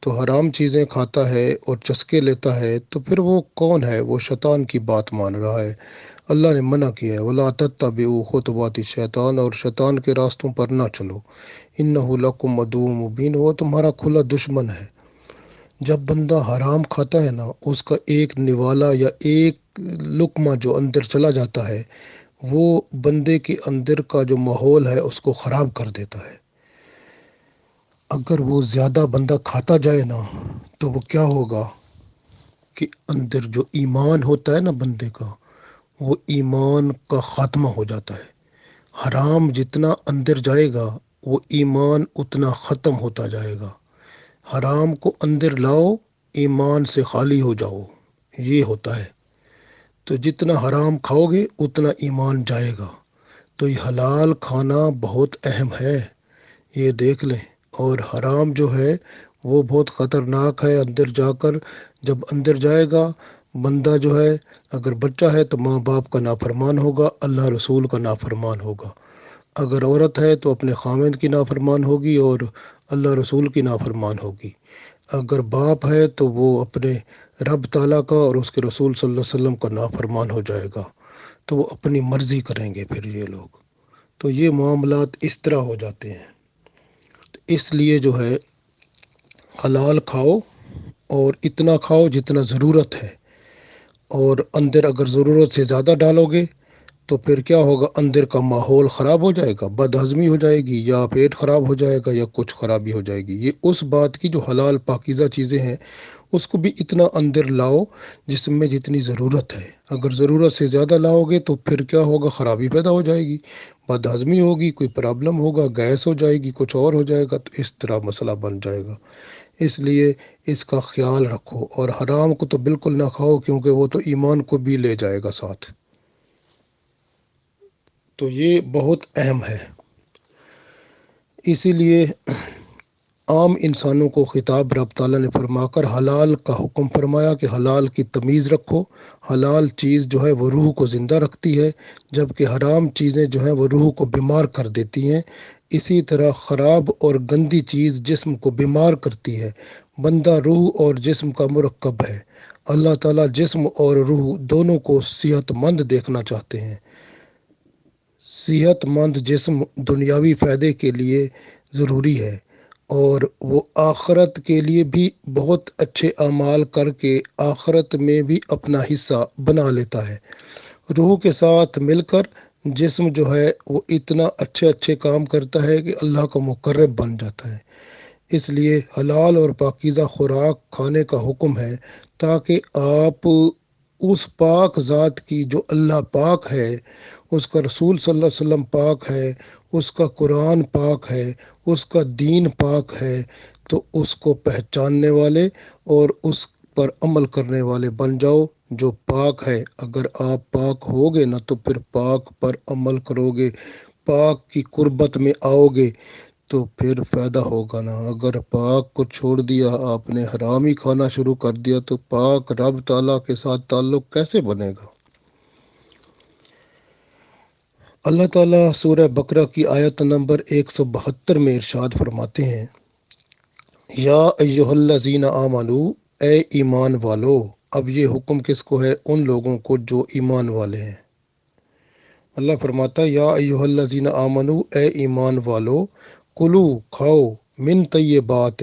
تو حرام چیزیں کھاتا ہے اور چسکے لیتا ہے تو پھر وہ کون ہے؟ وہ شیطان کی بات مان رہا ہے۔ اللہ نے منع کیا ہے وَلَا تَتَّبِعُوا خُطُوَاتِ الشَّيْطَانِ، اور شیطان کے راستوں پر نہ چلو۔ إِنَّهُ لَكُمْ عَدُوٌّ مُبِينٌ، وہ تمہارا کھلا دشمن ہے۔ جب بندہ حرام کھاتا ہے نا، اس کا ایک نوالا یا ایک لقمہ جو اندر چلا جاتا ہے، وہ بندے کے اندر کا جو ماحول ہے اس کو خراب کر دیتا ہے۔ اگر وہ زیادہ بندہ کھاتا جائے نا تو وہ کیا ہوگا کہ اندر جو ایمان ہوتا ہے نا بندے کا، وہ ایمان کا خاتمہ ہو جاتا ہے۔ حرام جتنا اندر جائے گا وہ ایمان اتنا ختم ہوتا جائے گا۔ حرام کو اندر لاؤ، ایمان سے خالی ہو جاؤ، یہ ہوتا ہے۔ تو جتنا حرام کھاؤ گے اتنا ایمان جائے گا۔ تو یہ حلال کھانا بہت اہم ہے، یہ دیکھ لیں۔ اور حرام جو ہے وہ بہت خطرناک ہے۔ اندر جا کر جب اندر جائے گا بندہ جو ہے، اگر بچہ ہے تو ماں باپ کا نافرمان ہوگا، اللہ رسول کا نافرمان ہوگا۔ اگر عورت ہے تو اپنے خاوند کی نافرمان ہوگی اور اللہ رسول کی نافرمان ہوگی۔ اگر باپ ہے تو وہ اپنے رب تعالیٰ کا اور اس کے رسول صلی اللہ علیہ وسلم کا نافرمان ہو جائے گا۔ تو وہ اپنی مرضی کریں گے پھر یہ لوگ۔ تو یہ معاملات اس طرح ہو جاتے ہیں۔ تو اس لیے جو ہے حلال کھاؤ، اور اتنا کھاؤ جتنا ضرورت ہے۔ اور اندر اگر ضرورت سے زیادہ ڈالو گے تو پھر کیا ہوگا؟ اندر کا ماحول خراب ہو جائے گا، بد ہضمی ہو جائے گی، یا پیٹ خراب ہو جائے گا، یا کچھ خرابی ہو جائے گی۔ یہ اس بات کی جو حلال پاکیزہ چیزیں ہیں اس کو بھی اتنا اندر لاؤ جس میں جتنی ضرورت ہے۔ اگر ضرورت سے زیادہ لاؤ گے تو پھر کیا ہوگا؟ خرابی پیدا ہو جائے گی، بد ہضمی ہوگی، کوئی پرابلم ہوگا، گیس ہو جائے گی، کچھ اور ہو جائے گا، تو اس طرح مسئلہ بن جائے گا۔ اس لیے اس کا خیال رکھو، اور حرام کو تو بالکل نہ کھاؤ کیونکہ وہ تو ایمان کو بھی لے جائے گا ساتھ۔ تو یہ بہت اہم ہے۔ اسی لیے عام انسانوں کو خطاب رب تعالیٰ نے فرما کر حلال کا حکم فرمایا کہ حلال کی تمیز رکھو۔ حلال چیز جو ہے وہ روح کو زندہ رکھتی ہے، جبکہ حرام چیزیں جو ہیں وہ روح کو بیمار کر دیتی ہیں۔ اسی طرح خراب اور گندی چیز جسم کو بیمار کرتی ہے۔ بندہ روح اور جسم کا مرکب ہے۔ اللہ تعالیٰ جسم اور روح دونوں کو صحت مند دیکھنا چاہتے ہیں۔ صحت مند جسم دنیاوی فائدے کے لیے ضروری ہے، اور وہ آخرت کے لیے بھی بہت اچھے اعمال کر کے آخرت میں بھی اپنا حصہ بنا لیتا ہے۔ روح کے ساتھ مل کر جسم جو ہے وہ اتنا اچھے اچھے کام کرتا ہے کہ اللہ کا مقرب بن جاتا ہے۔ اس لیے حلال اور پاکیزہ خوراک کھانے کا حکم ہے، تاکہ آپ اس پاک ذات کی جو اللہ پاک ہے، اس کا رسول صلی اللہ علیہ وسلم پاک ہے، اس کا قرآن پاک ہے، اس کا دین پاک ہے، تو اس کو پہچاننے والے اور اس پر عمل کرنے والے بن جاؤ جو پاک ہے۔ اگر آپ پاک ہوگے نا تو پھر پاک پر عمل کرو گے، پاک کی قربت میں آؤ گے تو پھر فائدہ ہوگا نا۔ اگر پاک کو چھوڑ دیا، آپ نے حرام ہی کھانا شروع کر دیا، تو پاک رب تعالیٰ کے ساتھ تعلق کیسے بنے گا؟ اللہ تعالیٰ سورہ بقرہ کی آیت نمبر 172 میں ارشاد فرماتے ہیں، یا ایہا الذین آمنو، اے ایمان والو۔ اب یہ حکم کس کو ہے؟ ان لوگوں کو جو ایمان والے ہیں۔ اللہ فرماتا ہے، یا ایہا الذین آمنو، اے ایمان والو، کلو کھاؤ، من طیبات،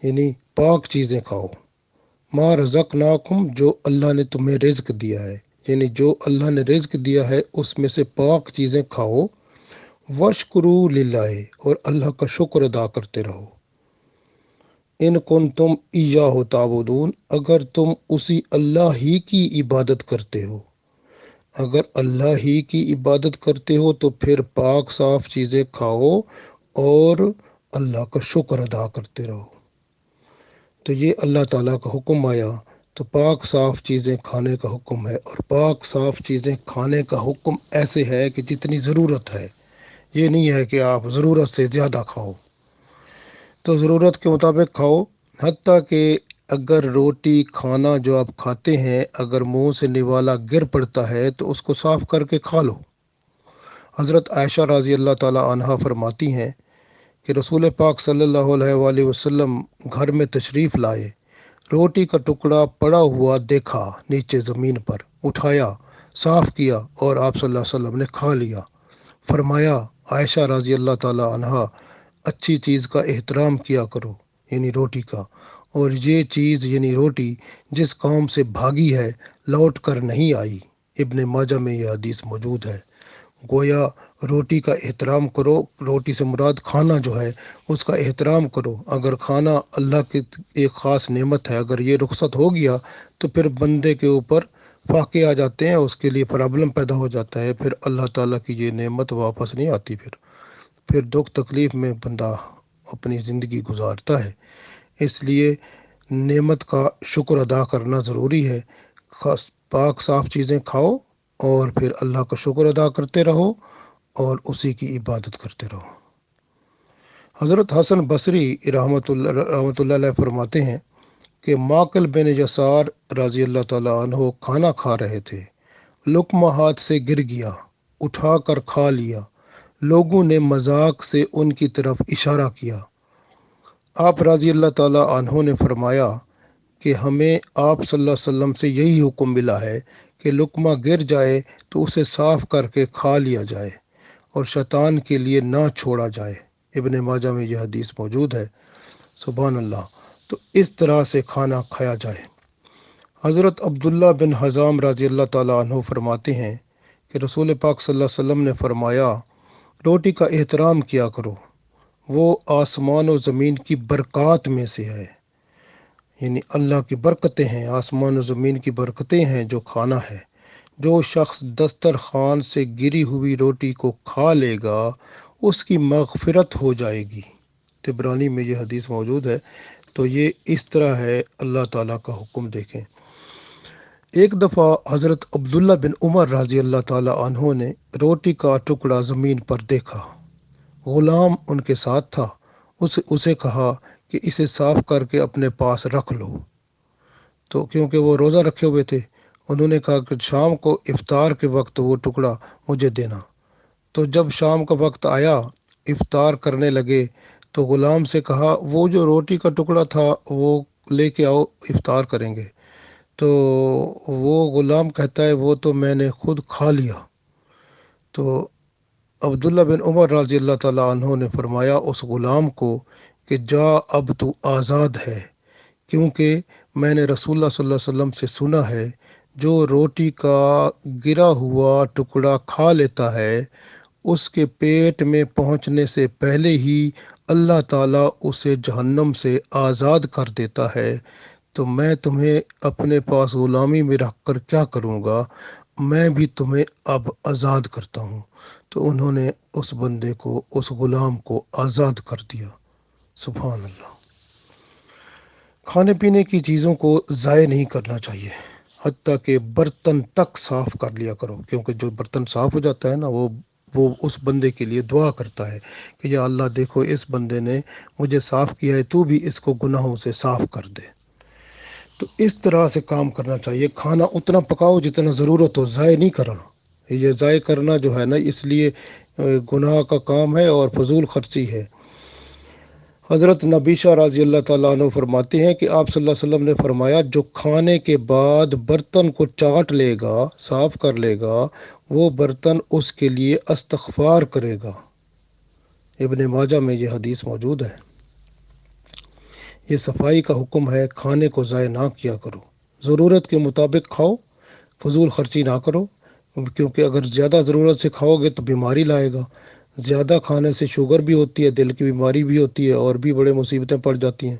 یعنی پاک چیزیں کھاؤ، ما رزقناکم، جو اللہ نے تمہیں رزق دیا ہے، یعنی جو اللہ نے رزق دیا ہے اس میں سے پاک چیزیں کھاؤ، وشکرو للہ، اور اللہ کا شکر ادا کرتے رہو، ان کنتم ایاہ تعبدون، اگر تم اسی اللہ ہی کی عبادت کرتے ہو۔ اگر اللہ ہی کی عبادت کرتے ہو تو پھر پاک صاف چیزیں کھاؤ اور اللہ کا شکر ادا کرتے رہو۔ تو یہ اللہ تعالیٰ کا حکم آیا، تو پاک صاف چیزیں کھانے کا حکم ہے، اور پاک صاف چیزیں کھانے کا حکم ایسے ہے کہ جتنی ضرورت ہے، یہ نہیں ہے کہ آپ ضرورت سے زیادہ کھاؤ۔ تو ضرورت کے مطابق کھاؤ، حتیٰ کہ اگر روٹی کھانا جو آپ کھاتے ہیں اگر منہ سے نوالا گر پڑتا ہے تو اس کو صاف کر کے کھا لو۔ حضرت عائشہ رضی اللہ تعالی عنہا فرماتی ہیں کہ رسول پاک صلی اللہ علیہ وسلم گھر میں تشریف لائے، روٹی کا ٹکڑا پڑا ہوا دیکھا، نیچے زمین پر اٹھایا، صاف کیا اور آپ صلی اللہ علیہ وسلم نے کھا لیا۔ فرمایا، عائشہ رضی اللہ تعالی عنہا، اچھی چیز کا احترام کیا کرو، یعنی روٹی کا، اور یہ چیز یعنی روٹی جس قوم سے بھاگی ہے لوٹ کر نہیں آئی۔ ابن ماجہ میں یہ حدیث موجود ہے۔ گویا روٹی کا احترام کرو، روٹی سے مراد کھانا جو ہے اس کا احترام کرو۔ اگر کھانا اللہ کی ایک خاص نعمت ہے، اگر یہ رخصت ہو گیا تو پھر بندے کے اوپر فاقے آ جاتے ہیں، اس کے لیے پرابلم پیدا ہو جاتا ہے، پھر اللہ تعالیٰ کی یہ نعمت واپس نہیں آتی، پھر دکھ تکلیف میں بندہ اپنی زندگی گزارتا ہے۔ اس لیے نعمت کا شکر ادا کرنا ضروری ہے۔ خاص پاک صاف چیزیں کھاؤ اور پھر اللہ کا شکر ادا کرتے رہو اور اسی کی عبادت کرتے رہو۔ حضرت حسن بصری رحمۃ اللہ علیہ فرماتے ہیں کہ ماقل بن یسار رضی اللہ تعالیٰ عنہ کھانا کھا رہے تھے، لقمہ ہاتھ سے گر گیا، اٹھا کر کھا لیا، لوگوں نے مذاق سے ان کی طرف اشارہ کیا۔ آپ رضی اللہ تعالیٰ عنہ نے فرمایا کہ ہمیں آپ صلی اللہ علیہ وسلم سے یہی حکم ملا ہے کہ لقمہ گر جائے تو اسے صاف کر کے کھا لیا جائے اور شیطان کے لیے نہ چھوڑا جائے۔ ابن ماجہ میں یہ حدیث موجود ہے۔ سبحان اللہ۔ تو اس طرح سے کھانا کھایا جائے۔ حضرت عبداللہ بن حزام رضی اللہ تعالیٰ عنہ فرماتے ہیں کہ رسول پاک صلی اللہ علیہ وسلم نے فرمایا، روٹی کا احترام کیا کرو، وہ آسمان و زمین کی برکات میں سے ہے، یعنی اللہ کی برکتیں ہیں، آسمان و زمین کی برکتیں ہیں جو کھانا ہے۔ جو شخص دسترخوان سے گری ہوئی روٹی کو کھا لے گا اس کی مغفرت ہو جائے گی۔ طبرانی میں یہ حدیث موجود ہے۔ تو یہ اس طرح ہے اللہ تعالیٰ کا حکم۔ دیکھیں، ایک دفعہ حضرت عبداللہ بن عمر رضی اللہ تعالیٰ عنہ نے روٹی کا ٹکڑا زمین پر دیکھا، غلام ان کے ساتھ تھا، اسے کہا کہ اسے صاف کر کے اپنے پاس رکھ لو۔ تو کیونکہ وہ روزہ رکھے ہوئے تھے، انہوں نے کہا کہ شام کو افطار کے وقت وہ ٹکڑا مجھے دینا۔ تو جب شام کا وقت آیا، افطار کرنے لگے، تو غلام سے کہا وہ جو روٹی کا ٹکڑا تھا وہ لے کے آؤ، افطار کریں گے۔ تو وہ غلام کہتا ہے وہ تو میں نے خود کھا لیا۔ تو عبداللہ بن عمر رضی اللہ تعالیٰ عنہ نے فرمایا اس غلام کو کہ جا، اب تو آزاد ہے، کیونکہ میں نے رسول اللہ صلی اللہ علیہ وسلم سے سنا ہے جو روٹی کا گرا ہوا ٹکڑا کھا لیتا ہے اس کے پیٹ میں پہنچنے سے پہلے ہی اللہ تعالیٰ اسے جہنم سے آزاد کر دیتا ہے۔ تو میں تمہیں اپنے پاس غلامی میں رکھ کر کیا کروں گا، میں بھی تمہیں اب آزاد کرتا ہوں۔ تو انہوں نے اس بندے کو، اس غلام کو آزاد کر دیا۔ سبحان اللہ۔ کھانے پینے کی چیزوں کو ضائع نہیں کرنا چاہیے، حتیٰ کہ برتن تک صاف کر لیا کرو، کیونکہ جو برتن صاف ہو جاتا ہے نا وہ اس بندے کے لیے دعا کرتا ہے کہ یا اللہ دیکھو اس بندے نے مجھے صاف کیا ہے، تو بھی اس کو گناہوں سے صاف کر دے۔ تو اس طرح سے کام کرنا چاہیے۔ کھانا اتنا پکاؤ جتنا ضرورت ہو، ضائع نہیں کرنا۔ یہ ضائع کرنا جو ہے نا، اس لیے گناہ کا کام ہے اور فضول خرچی ہے۔ حضرت نبیشہ رضی اللہ تعالیٰ عنہ فرماتے ہیں کہ آپ صلی اللہ علیہ وسلم نے فرمایا جو کھانے کے بعد برتن کو چاٹ لے گا، صاف کر لے گا، وہ برتن اس کے لیے استغفار کرے گا۔ ابن ماجہ میں یہ حدیث موجود ہے۔ یہ صفائی کا حکم ہے، کھانے کو ضائع نہ کیا کرو، ضرورت کے مطابق کھاؤ، فضول خرچی نہ کرو، کیونکہ اگر زیادہ ضرورت سے کھاؤ گے تو بیماری لائے گا۔ زیادہ کھانے سے شوگر بھی ہوتی ہے، دل کی بیماری بھی ہوتی ہے اور بھی بڑے مصیبتیں پڑ جاتی ہیں۔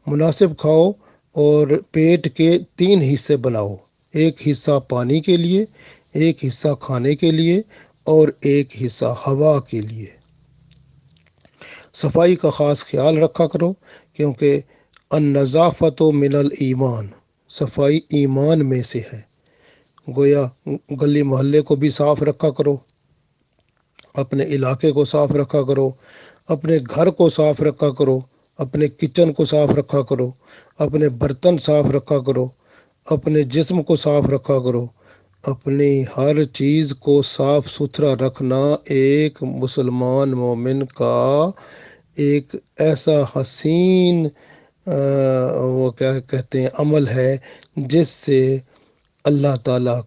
مناسب کھاؤ اور پیٹ کے 3 حصے بناؤ، ایک حصہ پانی کے لیے، ایک حصہ کھانے کے لیے اور ایک حصہ ہوا کے لیے۔ صفائی کا خاص خیال رکھا کرو، کیونکہ النظافت من الایمان، صفائی ایمان میں سے ہے۔ گویا گلی محلے کو بھی صاف رکھا کرو، اپنے علاقے کو صاف رکھا کرو، اپنے گھر کو صاف رکھا کرو، اپنے کچن کو صاف رکھا کرو، اپنے برتن صاف رکھا کرو، اپنے جسم کو صاف رکھا کرو۔ اپنی ہر چیز کو صاف ستھرا رکھنا ایک مسلمان مومن کا ایک ایسا حسین وہ کیا کہتے ہیں عمل ہے جس سے اللہ تعالیٰ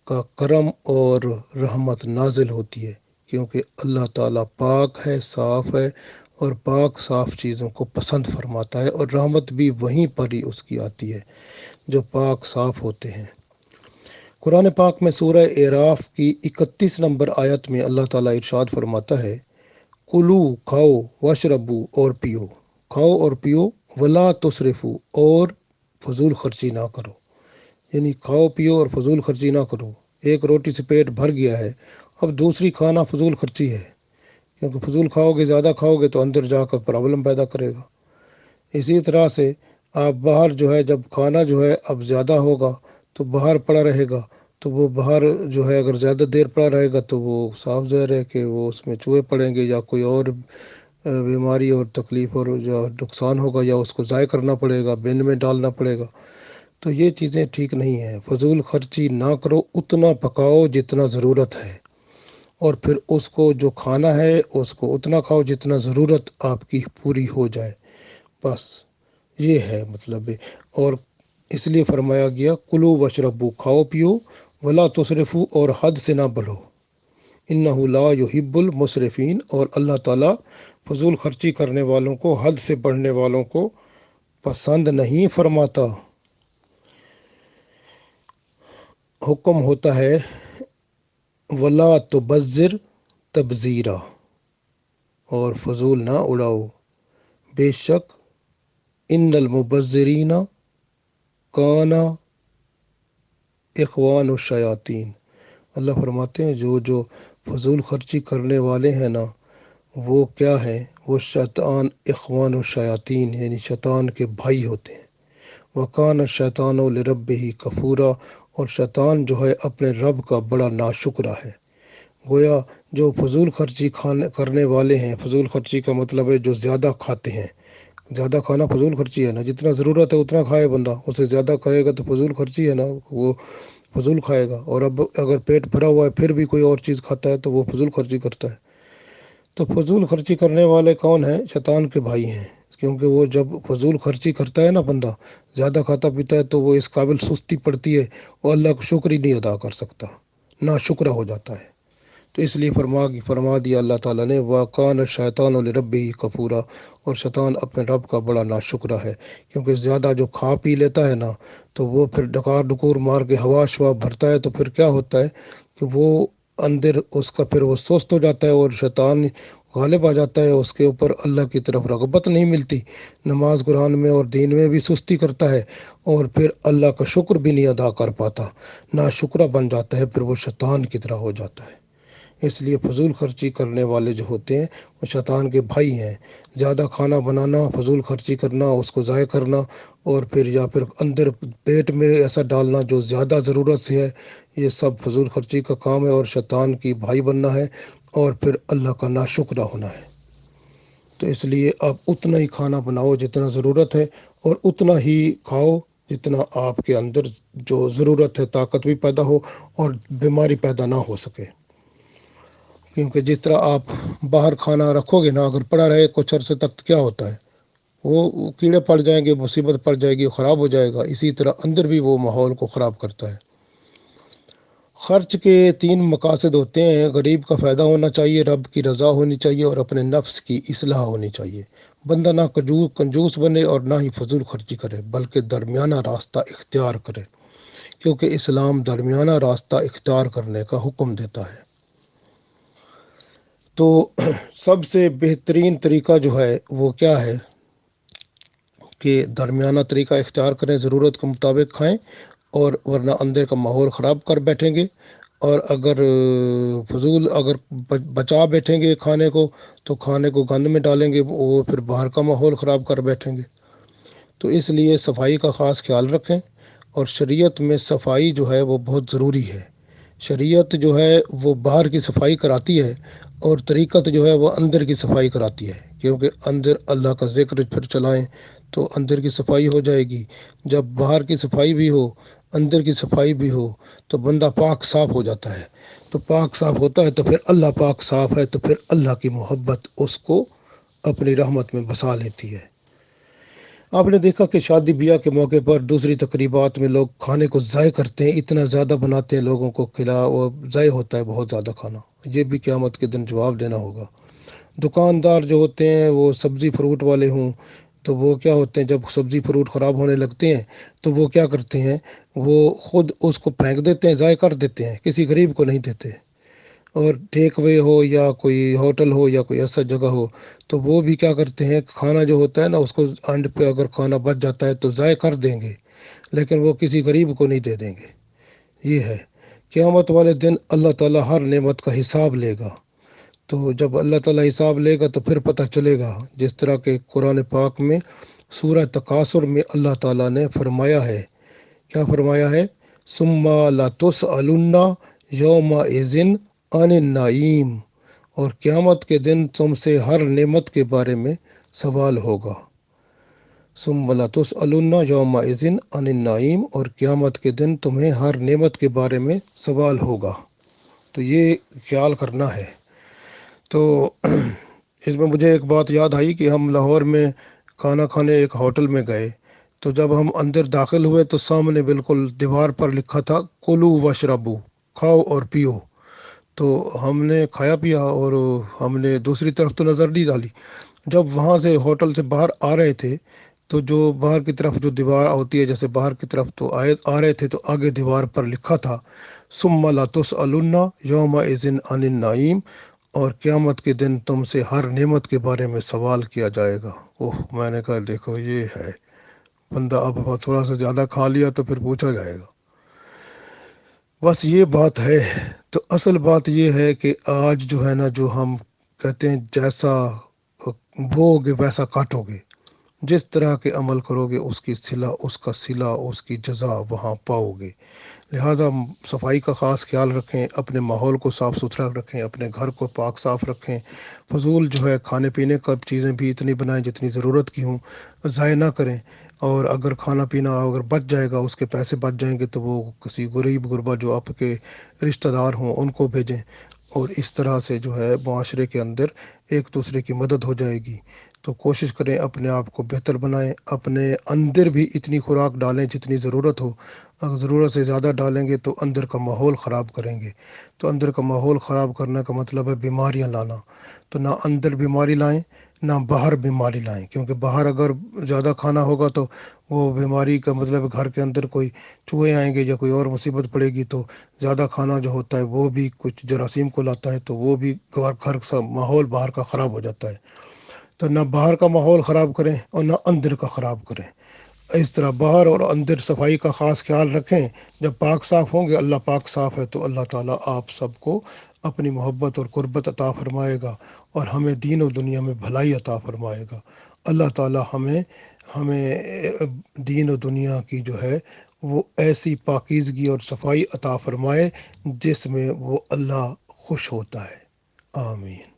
کا کرم اور رحمت نازل ہوتی ہے، کیونکہ اللہ تعالیٰ پاک ہے، صاف ہے، اور پاک صاف چیزوں کو پسند فرماتا ہے، اور رحمت بھی وہیں پر ہی اس کی آتی ہے جو پاک صاف ہوتے ہیں۔ قرآن پاک میں سورہ اعراف کی 31 نمبر آیت میں اللہ تعالیٰ ارشاد فرماتا ہے، کلو کھاؤ، واشربو اور پیو، کھاؤ اور پیو، ولا تصرفو اور فضول خرچی نہ کرو، یعنی کھاؤ پیو اور فضول خرچی نہ کرو۔ ایک روٹی سے پیٹ بھر گیا ہے، اب دوسری کھانا فضول خرچی ہے، کیونکہ فضول کھاؤ گے، زیادہ کھاؤ گے تو اندر جا کر پرابلم پیدا کرے گا۔ اسی طرح سے آپ باہر جو ہے جب کھانا جو ہے اب زیادہ ہوگا تو باہر پڑا رہے گا، تو وہ باہر جو ہے اگر زیادہ دیر پڑا رہے گا تو وہ صاف ظاہر ہے کہ وہ اس میں چوہے پڑیں گے یا کوئی اور بیماری اور تکلیف اور جو نقصان ہوگا، یا اس کو ضائع کرنا پڑے گا، بن میں ڈالنا پڑے گا۔ تو یہ چیزیں ٹھیک نہیں ہیں، فضول خرچی نہ کرو، اتنا پکاؤ جتنا ضرورت ہے، اور پھر اس کو جو کھانا ہے اس کو اتنا کھاؤ جتنا ضرورت آپ کی پوری ہو جائے، بس یہ ہے مطلب۔ اور اس لیے فرمایا گیا کلو وشربو، کھاؤ پیو، ولا تصرفو اور حد سے نہ بڑھو، انہ لا یحب المسرفین، اور اللہ تعالیٰ فضول خرچی کرنے والوں کو، حد سے بڑھنے والوں کو پسند نہیں فرماتا۔ حکم ہوتا ہے ولا تبذر تبذیرا، اور فضول نہ اڑاؤ، بے شک ان المبذرین کانا اخوان الشیاطین، اللہ فرماتے ہیں جو فضول خرچی کرنے والے ہیں نا، وہ کیا ہیں؟ وہ شیطان اخوان الشیاطین یعنی شیطان کے بھائی ہوتے ہیں۔ وَقَانَ الشَّيْطَانُ لِرَبِّهِ کفورا، اور شیطان جو ہے اپنے رب کا بڑا ناشکرا ہے۔ گویا جو فضول خرچی کرنے والے ہیں، فضول خرچی کا مطلب ہے جو زیادہ کھاتے ہیں، زیادہ کھانا فضول خرچی ہے نا، جتنا ضرورت ہے اتنا کھائے بندہ، اسے زیادہ کرے گا تو فضول خرچی ہے نا، وہ فضول کھائے گا۔ اور اب اگر پیٹ بھرا ہوا ہے پھر بھی کوئی اور چیز کھاتا ہے تو وہ فضول خرچی کرتا ہے۔ تو فضول خرچی کرنے والے کون ہیں؟ شیطان کے بھائی ہیں، کیونکہ وہ جب فضول خرچی کرتا ہے نا بندہ، زیادہ کھاتا پیتا ہے، تو وہ اس قابل سستی پڑتی ہے، وہ اللہ کا شکر ہی نہیں ادا کر سکتا، نا شکرہ ہو جاتا ہے۔ تو اس لیے فرما دیا اللہ تعالیٰ نے وَقَانَ الشَّيْطَانُ لِرَبِّهِ کفورا، اور شیطان اپنے رب کا بڑا ناشکرہ ہے، کیونکہ زیادہ جو کھا پی لیتا ہے نا تو وہ پھر ڈکار ڈکور مار کے ہوا شوا بھرتا ہے، تو پھر کیا ہوتا ہے کہ وہ اندر اس کا پھر وہ سست ہو جاتا ہے، اور شیطان غالب آ جاتا ہے اس کے اوپر، اللہ کی طرف رغبت نہیں ملتی، نماز قرآن میں اور دین میں بھی سستی کرتا ہے، اور پھر اللہ کا شکر بھی نہیں ادا کر پاتا، ناشکرہ بن جاتا ہے، پھر وہ شیطان کی طرح ہو جاتا ہے۔ اس لیے فضول خرچی کرنے والے جو ہوتے ہیں وہ شیطان کے بھائی ہیں۔ زیادہ کھانا بنانا، فضول خرچی کرنا، اس کو ضائع کرنا، اور پھر یا پھر اندر پیٹ میں ایسا ڈالنا جو زیادہ ضرورت سے ہے، یہ سب فضول خرچی کا کام ہے، اور شیطان کی بھائی بننا ہے، اور پھر اللہ کا ناشکرہ ہونا ہے۔ تو اس لیے آپ اتنا ہی کھانا بناؤ جتنا ضرورت ہے، اور اتنا ہی کھاؤ جتنا آپ کے اندر جو ضرورت ہے، طاقت بھی پیدا ہو اور بیماری پیدا نہ ہو سکے۔ کیونکہ جس طرح آپ باہر کھانا رکھو گے نا، اگر پڑا رہے کچھ عرصے تک تو کیا ہوتا ہے، وہ کیڑے پڑ جائیں گے، مصیبت پڑ جائے گی، خراب ہو جائے گا۔ اسی طرح اندر بھی وہ ماحول کو خراب کرتا ہے۔ خرچ کے 3 مقاصد ہوتے ہیں: غریب کا فائدہ ہونا چاہیے، رب کی رضا ہونی چاہیے، اور اپنے نفس کی اصلاح ہونی چاہیے۔ بندہ نہ کنجوس بنے اور نہ ہی فضول خرچی کرے، بلکہ درمیانہ راستہ اختیار کرے، کیونکہ اسلام درمیانہ راستہ اختیار کرنے کا حکم دیتا ہے۔ تو سب سے بہترین طریقہ جو ہے وہ کیا ہے کہ درمیانہ طریقہ اختیار کریں، ضرورت کے مطابق کھائیں، اور ورنہ اندر کا ماحول خراب کر بیٹھیں گے، اور اگر فضول اگر بچا بیٹھیں گے کھانے کو تو کھانے کو گند میں ڈالیں گے، وہ پھر باہر کا ماحول خراب کر بیٹھیں گے۔ تو اس لیے صفائی کا خاص خیال رکھیں، اور شریعت میں صفائی جو ہے وہ بہت ضروری ہے۔ شریعت جو ہے وہ باہر کی صفائی کراتی ہے، اور طریقت جو ہے وہ اندر کی صفائی کراتی ہے، کیونکہ اندر اللہ کا ذکر پھر چلائیں تو اندر کی صفائی ہو جائے گی۔ جب باہر کی صفائی بھی ہو، اندر کی صفائی بھی ہو، تو بندہ پاک صاف ہو جاتا ہے۔ تو پاک صاف ہوتا ہے تو پھر اللہ پاک صاف ہے، تو پھر اللہ کی محبت اس کو اپنی رحمت میں بسا لیتی ہے۔ آپ نے دیکھا کہ شادی بیاہ کے موقع پر دوسری تقریبات میں لوگ کھانے کو ضائع کرتے ہیں، اتنا زیادہ بناتے ہیں لوگوں کو کھلا، وہ ضائع ہوتا ہے بہت زیادہ کھانا۔ یہ بھی قیامت کے دن جواب دینا ہوگا۔ دکاندار جو ہوتے ہیں وہ سبزی فروٹ والے ہوں تو وہ کیا ہوتے ہیں، جب سبزی فروٹ خراب ہونے لگتے ہیں تو وہ کیا کرتے ہیں، وہ خود اس کو پھینک دیتے ہیں، ضائع کر دیتے ہیں، کسی غریب کو نہیں دیتے۔ اور ٹیک وے ہو یا کوئی ہوٹل ہو یا کوئی ایسا جگہ ہو تو وہ بھی کیا کرتے ہیں، کھانا جو ہوتا ہے نا اس کو اینڈ پہ اگر کھانا بچ جاتا ہے تو ضائع کر دیں گے، لیکن وہ کسی غریب کو نہیں دے دیں گے۔ یہ ہے قیامت والے دن اللہ تعالیٰ ہر نعمت کا حساب لے گا۔ تو جب اللہ تعالیٰ حساب لے گا تو پھر پتہ چلے گا، جس طرح کہ قرآن پاک میں سورہ تکاثر میں اللہ تعالیٰ نے فرمایا ہے، کیا فرمایا ہے، ثم لتسألن یومئذ عن النعیم، اور قیامت کے دن تم سے ہر نعمت کے بارے میں سوال ہوگا۔ ثم لتسألن یومئذ عن النعیم، اور قیامت کے دن تمہیں ہر نعمت کے بارے میں سوال ہوگا۔ تو یہ خیال کرنا ہے۔ تو اس میں مجھے ایک بات یاد آئی کہ ہم لاہور میں کھانا کھانے ایک ہوٹل میں گئے، تو جب ہم اندر داخل ہوئے تو سامنے بالکل دیوار پر لکھا تھا کلو وشربو، کھاؤ اور پیو۔ تو ہم نے کھایا پیا اور ہم نے دوسری طرف تو نظر نہیں ڈالی۔ جب وہاں سے ہوٹل سے باہر آ رہے تھے تو جو باہر کی طرف جو دیوار ہوتی ہے جیسے باہر کی طرف تو آ رہے تھے تو آگے دیوار پر لکھا تھا ثم لتسألن یومئذ عن النعیم، اور قیامت کے دن تم سے ہر نعمت کے بارے میں سوال کیا جائے گا۔ میں نے کہا دیکھو یہ ہے، بندہ اب تھوڑا سا زیادہ کھا لیا تو پھر پوچھا جائے گا۔ بس یہ بات ہے۔ تو اصل بات یہ ہے کہ آج جو ہے نا، جو ہم کہتے ہیں جیسا بو گے ویسا کاٹو گے، جس طرح کے عمل کرو گے اس کی صلہ، اس کا صلہ، اس کی جزا وہاں پاؤ گے۔ لہٰذا صفائی کا خاص خیال رکھیں، اپنے ماحول کو صاف ستھرا رکھیں، اپنے گھر کو پاک صاف رکھیں، فضول جو ہے کھانے پینے کا چیزیں بھی اتنی بنائیں جتنی ضرورت کی ہوں، ضائع نہ کریں۔ اور اگر کھانا پینا اگر بچ جائے گا، اس کے پیسے بچ جائیں گے تو وہ کسی غریب غربا جو آپ کے رشتہ دار ہوں ان کو بھیجیں، اور اس طرح سے جو ہے معاشرے کے اندر ایک دوسرے کی مدد ہو جائے گی۔ تو کوشش کریں اپنے آپ کو بہتر بنائیں، اپنے اندر بھی اتنی خوراک ڈالیں جتنی ضرورت ہو۔ اگر ضرورت سے زیادہ ڈالیں گے تو اندر کا ماحول خراب کریں گے، تو اندر کا ماحول خراب کرنے کا مطلب ہے بیماریاں لانا۔ تو نہ اندر بیماری لائیں نہ باہر بیماری لائیں، کیونکہ باہر اگر زیادہ کھانا ہوگا تو وہ بیماری کا مطلب گھر کے اندر کوئی چوہے آئیں گے یا کوئی اور مصیبت پڑے گی، تو زیادہ کھانا جو ہوتا ہے وہ بھی کچھ جراثیم کو لاتا ہے، تو وہ بھی گھر کا ماحول باہر کا خراب ہو جاتا ہے۔ تو نہ باہر کا ماحول خراب کریں اور نہ اندر کا خراب کریں۔ اس طرح باہر اور اندر صفائی کا خاص خیال رکھیں۔ جب پاک صاف ہوں گے، اللہ پاک صاف ہے، تو اللہ تعالیٰ آپ سب کو اپنی محبت اور قربت عطا فرمائے گا اور ہمیں دین و دنیا میں بھلائی عطا فرمائے گا۔ اللہ تعالیٰ ہمیں دین و دنیا کی جو ہے وہ ایسی پاکیزگی اور صفائی عطا فرمائے جس میں وہ اللہ خوش ہوتا ہے۔ آمین۔